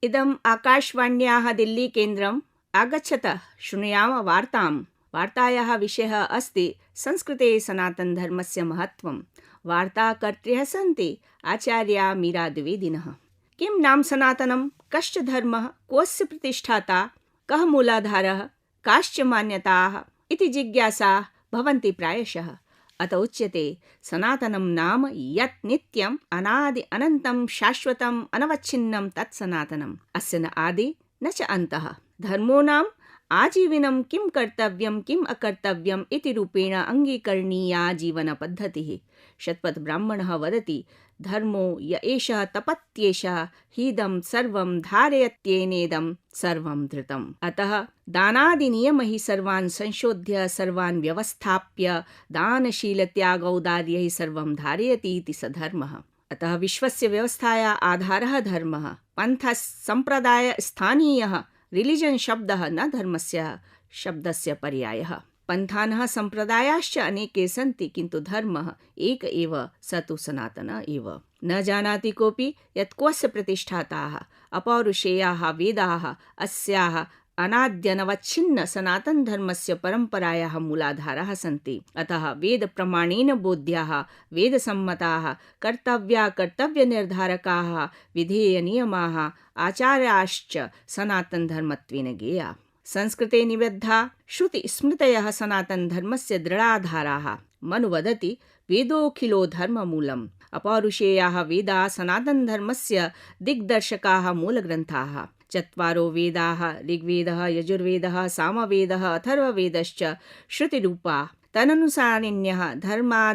इदम् आकाशवाण्याः दिल्ली केन्द्रम् आगच्छतः शृणुयाम वार्ताम्। वार्तायाः विषयः अस्ति संस्कृते सनातनधर्मस्य महत्त्वम्। वार्ताकर्त्र्यः सन्ति आचार्या मीरा द्विवेदिनः। किं नाम सनातनं? कश्च धर्मः? कोऽस्य प्रतिष्ठाता? कः मूलाधारः? काश्च मान्यताः? इति जिज्ञासाः भवन्ति प्रायशः। अत उच्यते सनातनं नाम यत् नित्यम् अनादि अनन्तं शाश्वतम् अनवच्छिन्नं तत् सनातनम्। अस्य न आदि न च अन्तः। धर्मो नाम आजीवनं किं कर्तव्यं किम् अकर्तव्यम् इति रूपेण अङ्गीकरणीया जीवनपद्धतिः। शतपथब्राह्मणः वदति धर्मो य एषः तपत्येषः हीदं सर्वं धारयत्येनेदं सर्वं धृतम्। अतः दानादिनियमैः सर्वान् संशोध्य सर्वान् व्यवस्थाप्य दानशीलत्यागौदार्यैः सर्वं धारयति इति स धर्मः। अतः विश्वस्य व्यवस्थाया आधारः धर्मः। पन्थः सम्प्रदाय स्थानीयः रिलिजन् शब्दः न धर्मस्य शब्दस्य पर्यायः। पन्थानः सम्प्रदायाश्च अनेके सन्ति, किन्तु धर्मः एक एव, स तु सनातन एव। न जानाति कोऽपि यत् कोऽस्य प्रतिष्ठाताः अपौरुषेयाः वेदाः अस्याः अनाद्यनवच्छिन्न सनातन धर्मस्य परम्परायाः मूलाधाराः सन्ति। अतः वेद प्रमाणेन बोध्याः वेदसम्मताः कर्तव्या कर्तव्यनिर्धारकाः विधेय नियमाः आचार्याश्च सनातन धर्मत्वेन ज्ञेया। संस्कृते निबद्धा श्रुति स्मृतयः सनातन धर्मस्य दृढाधाराः। मनु वदति वेदोऽखिलो धर्ममूलम्। अपौरुषेयाः वेदाः सनातन धर्मस्य दिग्दर्शकाः मूलग्रन्थाः। चत्वारो वेदाः ऋग्वेदः यजुर्वेदः सामवेदः अथर्ववेदश्च श्रुतिरूपाः। तदनुसारिण्यः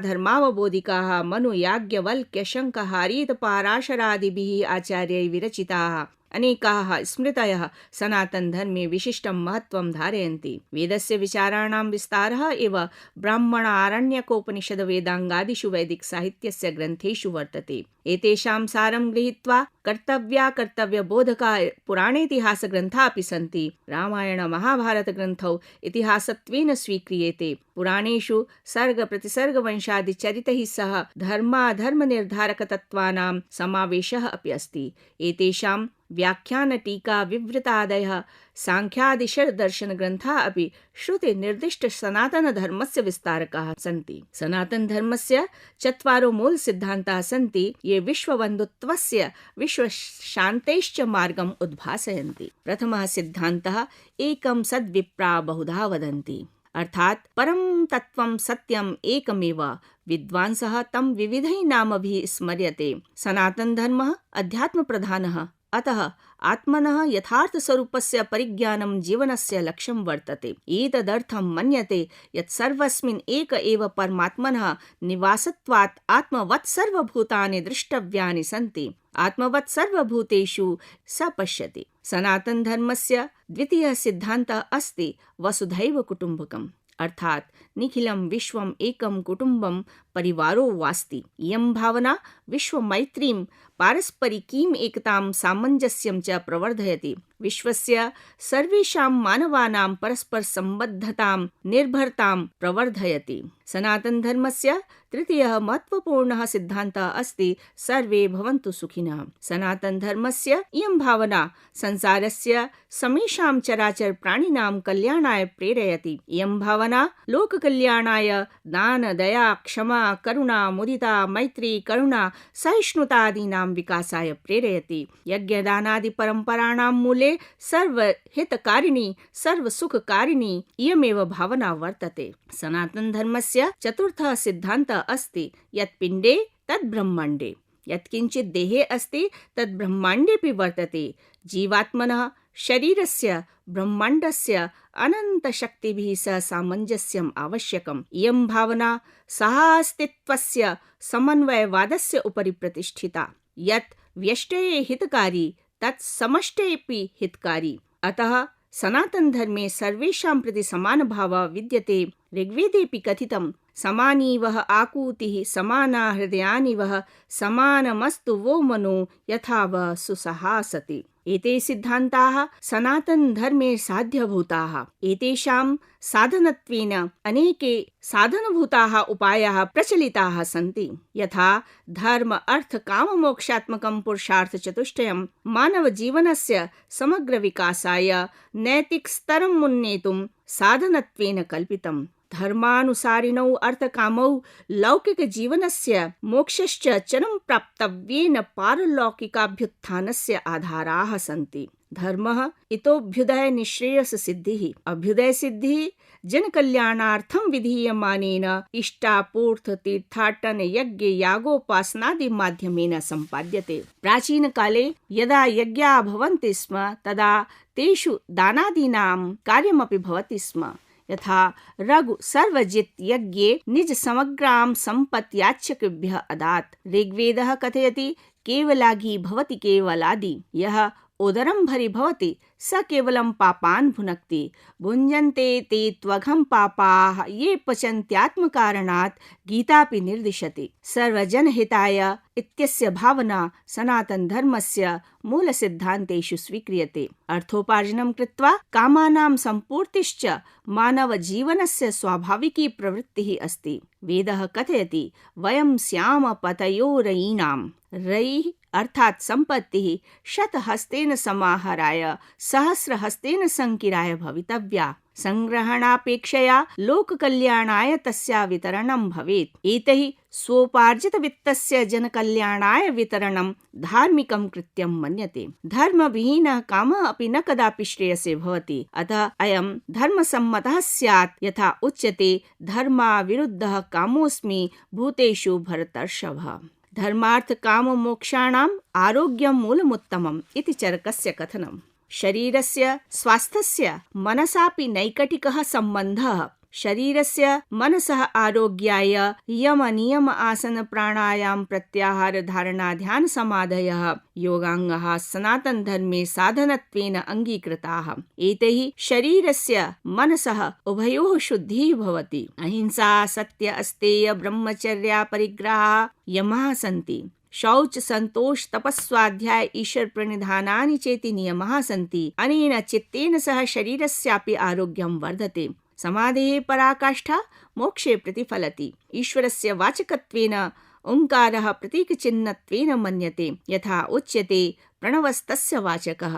धर्मावबोधिकाः मनु याज्ञवल्क्य शङ्कः हरितपराशरादिभिः आचार्यैः विरचिताः अनेकाः स्मृतयः सनातन धर्मे विशिष्टं महत्त्वं धारयन्ति। वेदस्य विचाराणां विस्तारः एव ब्राह्मणारण्यकोपनिषद वेदाङ्गादिषु वैदिकसाहित्यस्य ग्रन्थेषु वर्तते। एतेषां सारं गृहीत्वा कर्तव्या कर्तव्यबोधका पुराणेतिहासग्रन्थाः अपि सन्ति। रामायणमहाभारतग्रन्थौ इतिहासत्वेन स्वीक्रियते। पुराणेषु सर्गप्रतिसर्गवंशादिचरितैः सह धर्माधर्मनिर्धारकतत्त्वानां समावेशः अपि अस्ति। एतेषां व्याख्यान टीका विवृतादयः सांख्यादिषड्दर्शनग्रन्थाः अपि श्रुतिनिर्दिष्ट सनातन धर्मस्य विस्तारकाः सन्ति। सनातन धर्मस्य चत्वारो मूलसिद्धान्ताः सन्ति, ये विश्वबन्धुत्वस्य विश्वशान्तेश्च मार्गम् उद्भासयन्ति। प्रथमः सिद्धान्तः एकं सद्विप्रा बहुधा वदन्ति, अर्थात् परं तत्त्वं सत्यम् एकमेव। विद्वांसः तं विविधैः नामभिः स्मर्यते। सनातन धर्मः अध्यात्मप्रधानः, अतः आत्मनः यथार्थस्वरूपस्य परिज्ञानं जीवनस्य लक्ष्यं वर्तते। एतदर्थं मन्यते यत् सर्वस्मिन् एक एव परमात्मनः निवासत्वात् आत्मवत् सर्वभूतानि द्रष्टव्यानि सन्ति। आत्मवत् सर्वभूतेषु स पश्यति। सनातन धर्मस्य द्वितीयः सिद्धान्तः अस्ति वसुधैव कुटुम्बकम्, अर्थात् निखिलं विश्वम् एकं कुटुम्बं परिवारो वास्ति। इयं भावना विश्वमैत्रीं पारस्परिकीम् एकतां सामञ्जस्यं च प्रवर्धयति। विश्वस्य सर्वेषां मानवानां परस्पर सम्बद्धतां निर्भरतां प्रवर्धयति। सनातन धर्मस्य तृतीयः महत्त्वपूर्णः सिद्धान्तः अस्ति सर्वे भवन्तु सुखिनः। सनातन धर्मस्य इयं भावना संसारस्य समेषां चराचर प्राणिनां कल्याणाय प्रेरयति। इयं भावना लोककल्याणाय दान दया क्षमा करुणा मुदिता मैत्री करुणा सहिष्णुतादीनां विकासाय प्रेरयति। यज्ञदानादि परम्पराणां मूले सर्वहितकारिणी सर्वसुखकारिणी इयमेव भावना वर्तते। सनातन धर्मस्य चतुर्थः सिद्धान्तः अस्ति यत् पिण्डे तत् ब्रह्माण्डे। यत्किञ्चित् देहे अस्ति तत् ब्रह्माण्डेऽपि वर्तते। जीवात्मनः शरीरस्य ब्रह्माण्डस्य अनन्तशक्तिभिः सह सामञ्जस्यम् आवश्यकम्। इयं भावना सहास्तित्वस्य समन्वयवादस्य उपरि प्रतिष्ठिता। यत् व्यष्टये हितकारी तत् समष्टयेऽपि हितकारी। अतः सनातन धर्मे सर्वेषां प्रति समानभावः विद्यते। ऋग्वेदेऽपि कथितं समानीवः आकूतिः समाना हृदयानि वः समानमस्तु वो मनो यथा वः सुसहासति। एते सिद्धान्ताः सनातनधर्मे साध्यभूताः। एतेषां साधनत्वेन अनेके साधनभूताः उपायाः प्रचलिताः सन्ति। यथा धर्म अर्थ काम मोक्षात्मकं पुरुषार्थचतुष्टयं मानवजीवनस्य समग्रविकासाय नैतिकस्तरम् उन्नेतुं साधनत्वेन कल्पितम्। धर्मानुसारिणौ अर्थकामौ लौकिकजीवनस्य मोक्षश्च चरं प्राप्तव्येन पारलौकिकाभ्युत्थानस्य आधाराः सन्ति। धर्मः इतोऽभ्युदय निःश्रेयससिद्धिः। अभ्युदयसिद्धिः जनकल्याणार्थं विधीयमानेन इष्टापूर्थ तीर्थाटन यज्ञ यागोपासनादि माध्यमेन सम्पाद्यते। प्राचीनकाले यदा यज्ञाः भवन्ति स्म तदा तेषु दानादीनां कार्यमपि भवति स्म। यथा रघु सर्वजित् यज्ञे निज समग्रां सम्पत् याचकेभ्यः अदात्। ऋग्वेदः कथयति केवलाघी भवति केवलादि। यः उदरं भरि भवति स केवलं पापान् भुनक्ति। भुञ्जन्ते ते त्वघं पापाः ये पचन्त्यात्मकारणात् गीतापि निर्दिशति। सर्वजनहिताय इत्यस्य भावना सनातनधर्मस्य मूलसिद्धान्तेषु स्वीक्रियते। अर्थोपार्जनं कृत्वा कामानां सम्पूर्तिश्च मानवजीवनस्य स्वाभाविकी प्रवृत्तिः अस्ति। वेदः कथयति वयं स्याम पतयोरयीणां। रयिः अर्थात् सम्पत्तिः शतहस्तेन समाहराय सहस्रहस्तेन संकिराय भवितव्या। संग्रहणापेक्षया लोककल्याणाय तस्या वितरणं भवेत्। एतैः स्वोपार्जितवित्तस्य जनकल्याणाय वितरणं धार्मिकं कृत्यं मन्यते। धर्मविहीनः कामः अपि न कदापि श्रेयसे भवति। अतः अयं धर्मसम्मतः स्यात्। यथा उच्यते धर्माविरुद्धः कामोऽस्मि भूतेषु भरतर्षभ। धर्मार्थ काम मोक्षाणाम् आरोग्यं मूलमुत्तमम् इति चरकस्य कथनम्। शरीरस्य स्वास्थ्यस्य मनसापि नैकटिकः सम्बन्धः। शरीरस्य मनसः आरोग्याय यम नियम आसन प्राणायाम प्रत्याहार धारणा ध्यान समाधयः योगाङ्गाः सनातन धर्मे साधनत्वेन अङ्गीकृताः। एतैः शरीरस्य मनसः उभयोः शुद्धिः भवति। अहिंसा सत्य अस्तेय ब्रह्मचर्या परिग्रहाः यमाः सन्ति। शौच संतोष तपस्वाध्याय ईश्वर प्रणिधानानि चेति नियमाः सन्ति। अनेन चित्तेन सह शरीरस्यापि आरोग्यं वर्धते। समाधेः पराकाष्ठा मोक्षे प्रतिफलति। ईश्वरस्य वाचकत्वेन ओंकारः प्रतीकचिह्नत्वेन मन्यते। यथा उच्यते प्रणवस्तस्य वाचकः।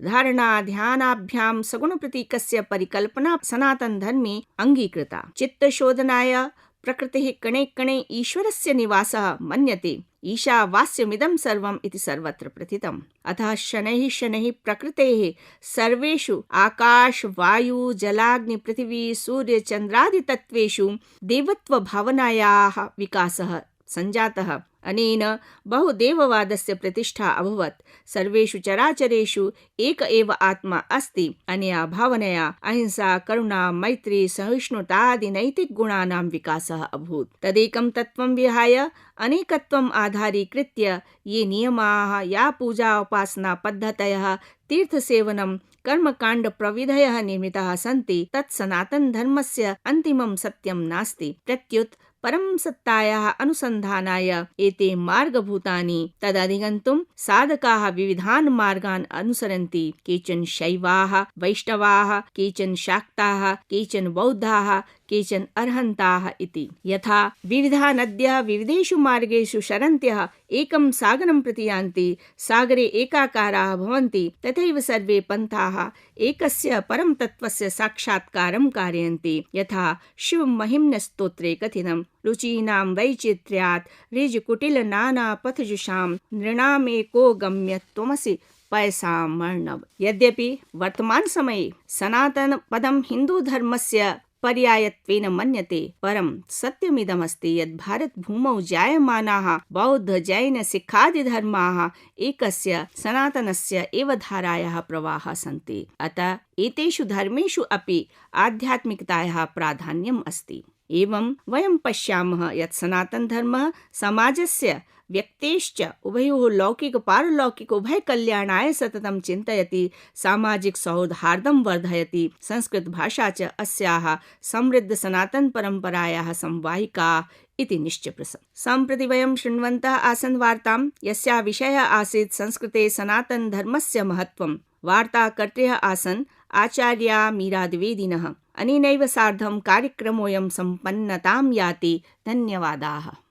धारणा ध्यानाभ्यां सगुणप्रतीकस्य परिकल्पना सनातन धर्मे अङ्गीकृता। चित्तशोधनाय प्रकृतिः कणे कणे ईश्वरस्य निवासः मन्यते। ईशावास्यमिदं सर्वम् इति सर्वत्र प्रथितम्। अतः शनैः शनैः प्रकृतेः सर्वेषु आकाश वायु जलाग्नि पृथिवी सूर्य चन्द्रादि तत्त्वेषु देवत्वभावनायाः विकासः सञ्जातः। अनेन बहुदेववादस्य प्रतिष्ठा अभवत्। सर्वेषु चराचरेषु एक एव आत्मा अस्ति। अनया भावनया अहिंसा करुणा मैत्री सहिष्णुतादि नैतिकगुणानां विकासः अभूत्। तदेकं तत्त्वं विहाय अनेकत्वम् आधारीकृत्य ये नियमाः या पूजा उपासना पद्धतयः तीर्थसेवनं कर्मकाण्ड प्रविधयः निर्मिताः सन्ति तत् सनातन धर्मस्य अन्तिमं सत्यं नास्ति। प्रत्युत परम सत्तायाः अनुसन्धानाय एते मार्गभूतानि। तदधिगन्तुं साधकाः विविधान् मार्गान् अनुसरन्ति। केचन शैवाः वैष्णवाः केचन शाक्ताः केचन बौद्धाः केचन अर्हन्ताः इति। यथा विविधा नद्यः विविधेषु मार्गेषु सरन्त्यः एकं सागरं प्रति यान्ति सागरे एकाकाराः भवन्ति तथैव सर्वे पन्थाः एकस्य परम तत्त्वस्य साक्षात्कारं कारयन्ति। यथा शिवमहिम्नस्तोत्रे कथितं रुचीनां वैचित्र्यात् ऋजकुटिल नाना पथजुषां नृणामेको गम्य त्वमसि पयसामर्णव। यद्यपि वर्तमान समये सनातन पदं हिंदू धर्मस्य पर्यायत्वेन मन्यते, परं सत्यमिदमस्ति यत् भारतभूमौ जायमानाः बौद्ध जैन सिक्खादि धर्माः एकस्य सनातनस्य एव धारायाः प्रवाहाः सन्ति। अतः एतेषु धर्मेषु अपि आध्यात्मिकतायाः प्राधान्यम् अस्ति। एवं वयं पश्यामः यत् सनातन धर्मः समाजस्य व्यक्तेश्च उभयोः लौकिक पारलौकिक उभय कल्याणाय सततं चिन्तयति। सामाजिक सौहार्दं वर्धयति। संस्कृत भाषा च अस्याः समृद्ध सनातन परम्परायाः संवाहिका इति निश्चप्रसम्। सम्प्रति वयं शृण्वन्तः आसन् वार्तां, यस्याः विषयः आसीत् संस्कृते सनातनधर्मस्य महत्त्वम्। वार्ताकर्त्र्यः आसन् आचार्या मीरा द्विवेदिनः। अनेनैव सार्धं कार्यक्रमोऽयं सम्पन्नतां याति। धन्यवादाः।